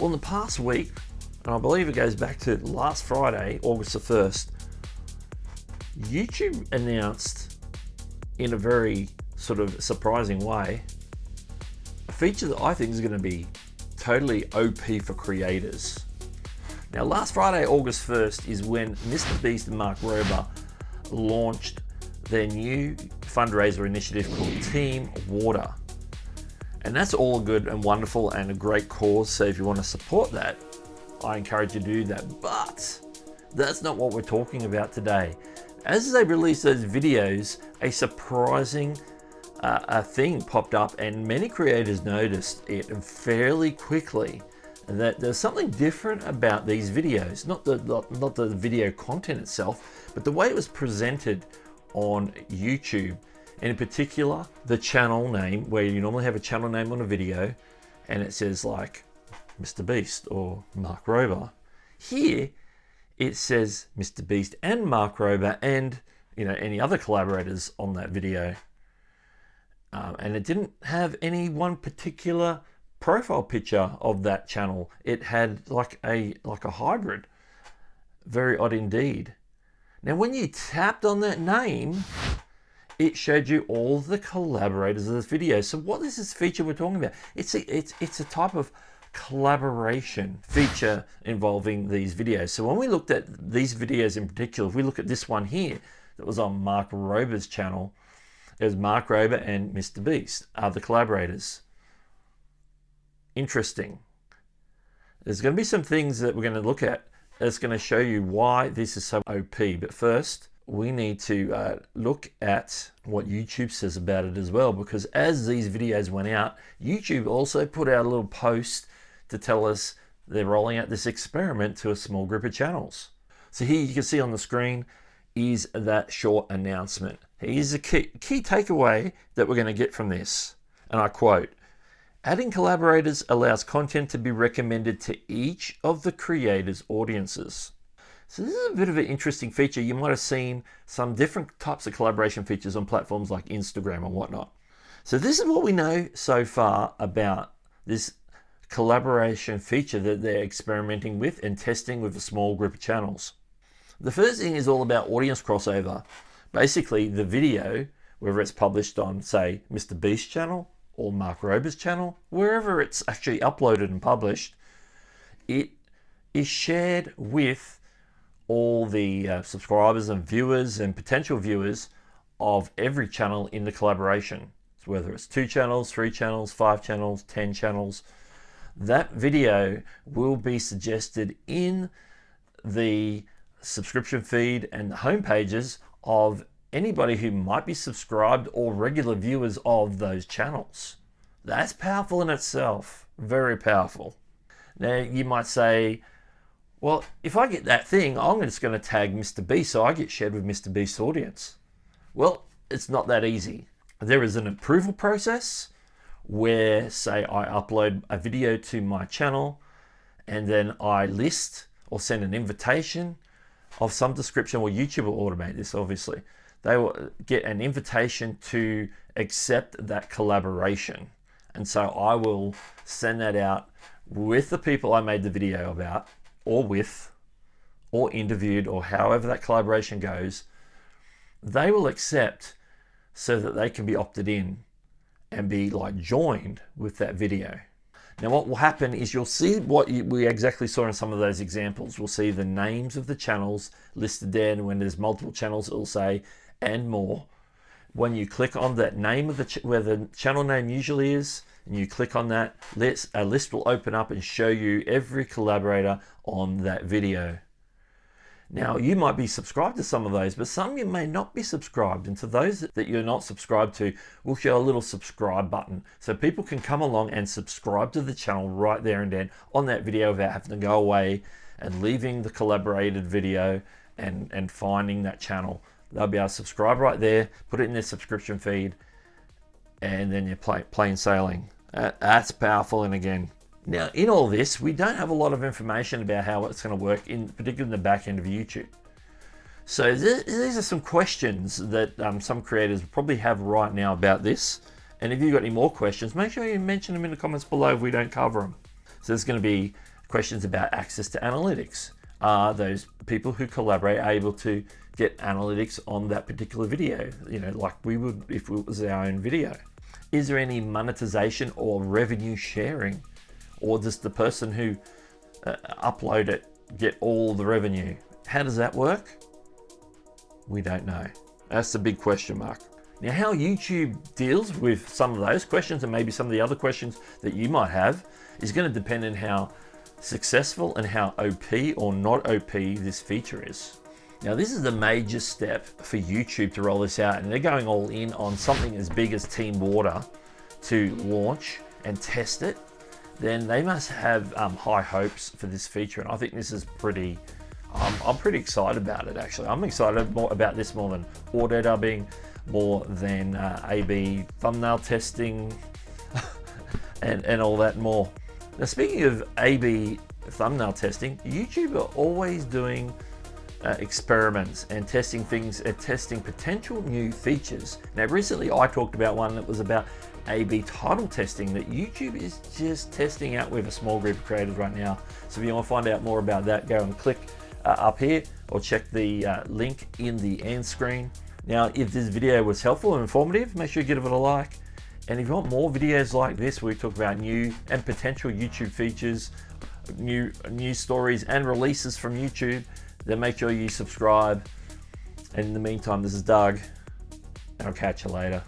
Well, in the past week, and I believe it goes back to last Friday, August the 1st, YouTube announced in a very sort of surprising way a feature that I think is going to be totally OP for creators. Now, last Friday, August 1st, is when MrBeast and Mark Rober launched their new fundraiser initiative called Team Water. And that's all good and wonderful and a great cause. So if you want to support that, I encourage you to do that. But that's not what we're talking about today. As they released those videos, a surprising thing popped up, and many creators noticed it fairly quickly, that there's something different about these videos. Not the video content itself, but the way it was presented on YouTube. And in particular, the channel name, where you normally have a channel name on a video and it says like MrBeast or Mark Rober. Here it says MrBeast and Mark Rober and any other collaborators on that video. And it didn't have any one particular profile picture of that channel. It had like a hybrid. Very odd indeed. Now when you tapped on that name, it showed you all the collaborators of this video. So what is this feature we're talking about? It's a type of collaboration feature involving these videos. So when we looked at these videos in particular, if we look at this one here that was on Mark Rober's channel, it was Mark Rober and MrBeast are the collaborators. Interesting. There's going to be some things that we're going to look at that's going to show you why this is so OP. But first, we need to look at what YouTube says about it as well, because as these videos went out, YouTube also put out a little post to tell us they're rolling out this experiment to a small group of channels. So here you can see on the screen is that short announcement. Here's the key takeaway that we're going to get from this, and I quote, "Adding collaborators allows content to be recommended to each of the creators' audiences." So this is a bit of an interesting feature. You might have seen some different types of collaboration features on platforms like Instagram and whatnot. So this is what we know so far about this collaboration feature that they're experimenting with and testing with a small group of channels. The first thing is all about audience crossover. Basically, the video, whether it's published on, say, MrBeast's channel or Mark Rober's channel, wherever it's actually uploaded and published, it is shared with all the subscribers and viewers and potential viewers of every channel in the collaboration. So whether it's 2 channels, 3 channels, 5 channels, 10 channels, that video will be suggested in the subscription feed and the home pages of anybody who might be subscribed or regular viewers of those channels. That's powerful in itself, very powerful. Now you might say, well, if I get that thing, I'm just going to tag MrBeast so I get shared with MrBeast's audience. Well, it's not that easy. There is an approval process where, say, I upload a video to my channel and then I list or send an invitation of some description. Well, YouTube will automate this, obviously. They will get an invitation to accept that collaboration. And so I will send that out with the people I made the video about, or with, or interviewed, or however that collaboration goes. They will accept so that they can be opted in and be like joined with that video. Now what will happen is you'll see what we exactly saw in some of those examples. We'll see the names of the channels listed there, and when there's multiple channels it'll say "and more." When you click on that name of where the channel name usually is, and you click on that, a list will open up and show you every collaborator on that video. Now you might be subscribed to some of those, but some you may not be subscribed, and to those that you're not subscribed to, we'll show a little subscribe button so people can come along and subscribe to the channel right there and then on that video without having to go away and leaving the collaborated video and finding that channel. They'll be able to subscribe right there, put it in their subscription feed, and then you're plain sailing. That's powerful. And again, now in all this, we don't have a lot of information about how it's going to work, particularly in the back end of YouTube. So these are some questions that some creators probably have right now about this. And if you've got any more questions, make sure you mention them in the comments below if we don't cover them. So there's going to be questions about access to analytics. Are those people who collaborate able to get analytics on that particular video, like we would if it was our own video? Is there any monetization or revenue sharing, or does the person who upload it get all the revenue? How does that work? We don't know. That's the big question mark. Now, how YouTube deals with some of those questions and maybe some of the other questions that you might have is going to depend on how successful and how OP or not OP this feature is. Now, this is a major step for YouTube to roll this out, and they're going all in on something as big as Team Water to launch and test it. Then they must have high hopes for this feature, and I think this is pretty. I'm pretty excited about it, actually. I'm excited more about this more than auto dubbing, more than A/B thumbnail testing, and all that more. Now, speaking of A/B thumbnail testing, YouTube are always doing experiments and testing things and testing potential new features. Now, recently I talked about one that was about A/B title testing that YouTube is just testing out with a small group of creators right now. So if you want to find out more about that, go and click up here or check the link in the end screen. Now, if this video was helpful and informative, make sure you give it a like. And if you want more videos like this where we talk about new and potential YouTube features, new stories and releases from YouTube, then make sure you subscribe. And in the meantime, this is Doug, and I'll catch you later.